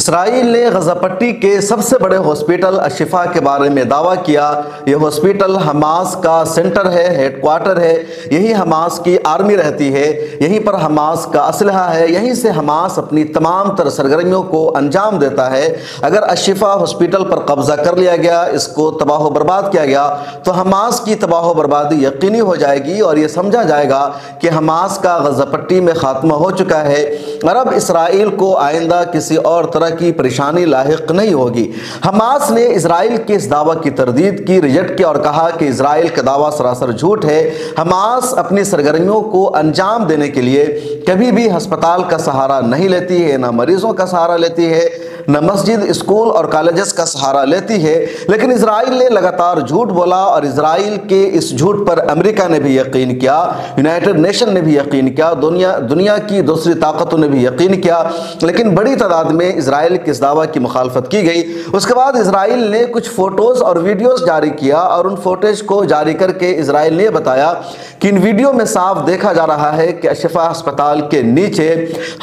اسرائیل نے غزہ پٹی کے سب سے بڑے ہاسپٹل الشفا کے بارے میں دعویٰ کیا۔ یہ ہاسپٹل حماس کا سینٹر ہے، ہیڈ کوارٹر ہے، یہی حماس کی آرمی رہتی ہے، یہیں پر حماس کا اسلحہ ہے، یہیں سے حماس اپنی تمام تر سرگرمیوں کو انجام دیتا ہے۔ اگر الشفا ہاسپٹل پر قبضہ کر لیا گیا، اس کو تباہ و برباد کیا گیا تو حماس کی تباہ و بربادی یقینی ہو جائے گی اور یہ سمجھا جائے گا کہ حماس کا غزہ پٹی میں خاتمہ ہو چکا ہے اور اب اسرائیل کو آئندہ کسی اور طرح کی پریشانی لاحق نہیں ہوگی۔ حماس نے اسرائیل کے اس دعویٰ کی تردید کی، ریجیکٹ کیا اور کہا کہ اسرائیل کا دعویٰ سراسر جھوٹ ہے۔ حماس اپنی سرگرمیوں کو انجام دینے کے لیے کبھی بھی ہسپتال کا سہارا نہیں لیتی ہے، نہ مریضوں کا سہارا لیتی ہے، نہ مسجد، اسکول اور کالجز کا سہارا لیتی ہے۔ لیکن اسرائیل نے لگاتار جھوٹ بولا اور اسرائیل کے اس جھوٹ پر امریکہ نے بھی یقین کیا، یونائٹڈ نیشن نے بھی یقین کیا، دنیا کی دوسری طاقتوں نے بھی یقین کیا، لیکن بڑی تعداد میں اسرائیل کے اس دعویٰ کی مخالفت کی گئی۔ اس کے بعد اسرائیل نے کچھ فوٹوز اور ویڈیوز جاری کیا اور ان فوٹیج کو جاری کر کے اسرائیل نے بتایا کہ ان ویڈیو میں صاف دیکھا جا رہا ہے کہ الشفا ہسپتال کے نیچے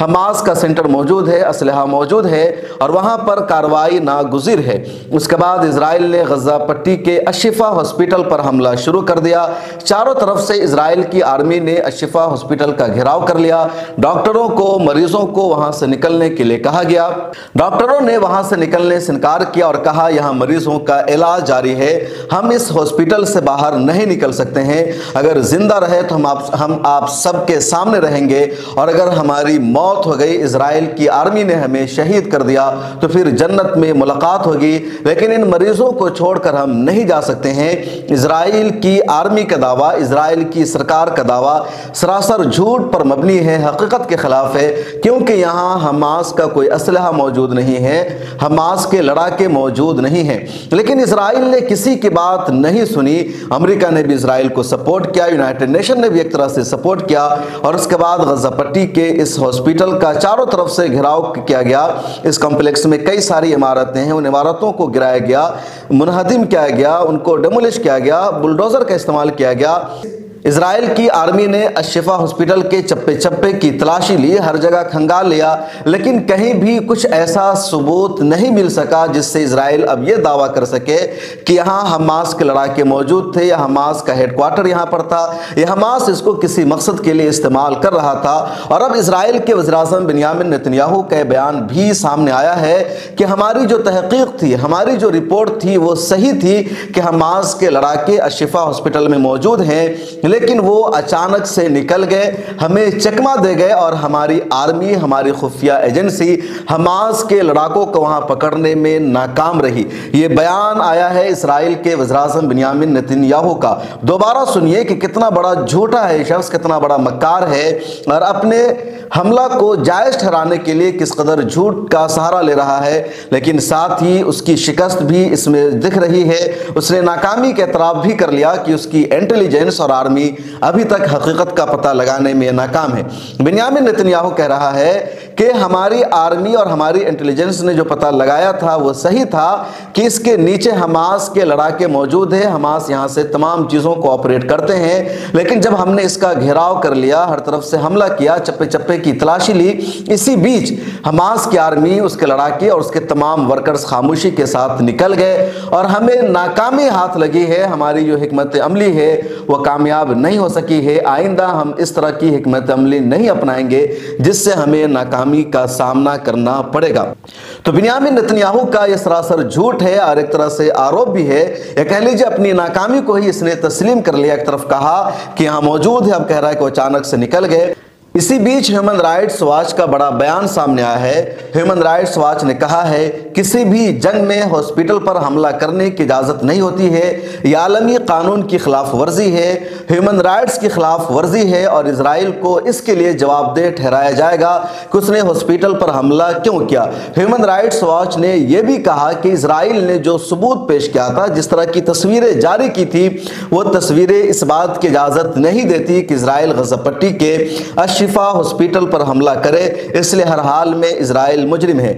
حماس کا سینٹر موجود ہے، اسلحہ موجود ہے اور وہاں پر کارروائی ناگزیر ہے۔ اس کے بعد اسرائیل نے غزہ پٹی کے الشفا ہاسپٹل پر حملہ شروع کر دیا۔ چاروں طرف سے اسرائیل کی آرمی نے الشفا ہاسپٹل کا گھیراؤ کر لیا۔ ڈاکٹروں کو، مریضوں کو وہاں سے نکلنے کے لیے کہا گیا۔ ڈاکٹروں نے وہاں سے نکلنے سے انکار کیا اور کہا یہاں مریضوں کا علاج جاری ہے، ہم اس ہاسپٹل سے باہر نہیں نکل سکتے ہیں۔ اگر زندہ رہے تو ہم آپ سب کے سامنے رہیں گے اور اگر ہماری موت ہو گئی، اسرائیل کی آرمی نے ہمیں شہید کر دیا تو پھر جنت میں ملاقات ہوگی، لیکن ان مریضوں کو چھوڑ کر ہم نہیں جا سکتے ہیں۔ اسرائیل کی آرمی کا دعویٰ، اسرائیل کی سرکار کا دعویٰ سراسر جھوٹ پر مبنی ہے، حقیقت کے خلاف ہے، کیونکہ یہاں حماس کا کوئی اسلحہ موجود نہیں ہے، حماس کے لڑاکے موجود نہیں ہیں۔ لیکن اسرائیل نے کسی کی بات نہیں سنی۔ امریکہ نے بھی اسرائیل کو سپورٹ کیا، یونائٹڈ نیشن نے بھی ایک طرح سے سپورٹ کیا اور اس کے بعد غزہ پٹی کے اس ہاسپٹل کا چاروں طرف سے گھیراؤ کیا گیا۔ اس کمپلیکس میں کئی ساری عمارتیں ہیں، ان عمارتوں کو گرایا گیا، منہدم کیا گیا، ان کو ڈیمولش کیا گیا، بلڈوزر کا استعمال کیا گیا۔ اسرائیل کی آرمی نے الشفا ہاسپٹل کے چپے چپے کی تلاشی لی، ہر جگہ کھنگال لیا، لیکن کہیں بھی کچھ ایسا ثبوت نہیں مل سکا جس سے اسرائیل اب یہ دعویٰ کر سکے کہ یہاں حماس کے لڑاکے موجود تھے یا حماس کا ہیڈ کوارٹر یہاں پر تھا یا حماس اس کو کسی مقصد کے لیے استعمال کر رہا تھا۔ اور اب اسرائیل کے وزیر اعظم بنیامین نتنیاہو کا بیان بھی سامنے آیا ہے کہ ہماری جو تحقیق تھی، ہماری جو رپورٹ تھی وہ صحیح تھی کہ حماس کے لڑاکے الشفا ہاسپٹل میں موجود ہیں، لیکن وہ اچانک سے نکل گئے، ہمیں چکمہ دے گئے اور ہماری آرمی، ہماری خفیہ ایجنسی حماس کے لڑاکوں کو وہاں پکڑنے میں ناکام رہی۔ یہ بیان آیا ہے اسرائیل کے وزیر اعظم بنیامین نتنیاہو کا۔ دوبارہ سنیے کہ کتنا بڑا جھوٹا ہے شخص، کتنا بڑا مکار ہے اور اپنے حملہ کو جائز ٹھہرانے کے لیے کس قدر جھوٹ کا سہارا لے رہا ہے، لیکن ساتھ ہی اس کی شکست بھی اس میں دکھ رہی ہے۔ اس نے ناکامی کا اعتراف بھی کر لیا کہ اس کی انٹیلیجنس اور آرمی ابھی تک حقیقت کا پتہ لگانے میں ناکام ہے۔ بنیامین نتنیاہو کہہ رہا ہے کہ ہماری آرمی اور ہماری انٹیلیجنس نے جو پتہ لگایا تھا وہ صحیح تھا کہ اس کے نیچے حماس کے لڑاکے موجود ہیں، حماس یہاں سے تمام چیزوں کو آپریٹ کرتے ہیں، لیکن جب ہم نے اس کا گھیراؤ کر لیا، ہر طرف سے حملہ کیا، چپے چپے کی تلاشی لی، اسی بیچ حماس کی آرمی، اس کے لڑاکے اور اس کے تمام ورکرز خاموشی کے ساتھ نکل گئے اور ہمیں ناکامی ہاتھ لگی ہے۔ ہماری جو حکمت عملی ہے وہ کامیاب نہیں ہو سکی ہے۔ آئندہ ہم اس طرح کی حکمت عملی نہیں اپنائیں گے جس سے ہمیں ناکامی کا سامنا کرنا پڑے گا۔ تو بنیامین نتنیاہو کا یہ سراسر جھوٹ ہے اور ایک طرح سے آروپ بھی ہے، یا کہہ لیجیے اپنی ناکامی کو ہی اس نے تسلیم کر لیا۔ ایک طرف کہا کہ یہاں موجود ہے، اب کہہ رہا ہے کہ وہ اچانک سے نکل گئے۔ اسی بیچ ہیومن رائٹس واچ کا بڑا بیان سامنے آیا ہے۔ ہیومن رائٹس واچ نے کہا ہے کسی بھی جنگ میں ہاسپٹل پر حملہ کرنے کی اجازت نہیں ہوتی ہے، یہ عالمی قانون کی خلاف ورزی ہے، ہیومن رائٹس کی خلاف ورزی ہے اور اسرائیل کو اس کے لیے جواب دہ ٹھہرایا جائے گا کہ اس نے ہاسپٹل پر حملہ کیوں کیا۔ ہیومن رائٹس واچ نے یہ بھی کہا کہ اسرائیل نے جو ثبوت پیش کیا تھا، جس طرح کی تصویریں جاری کی تھی، وہ تصویریں اس بات کی اجازت نہیں دیتی کہ اسرائیل غزہ پٹی کے الشفا ہاسپٹل پر حملہ کرے، اس لیے ہر حال میں اسرائیل مجرم ہے۔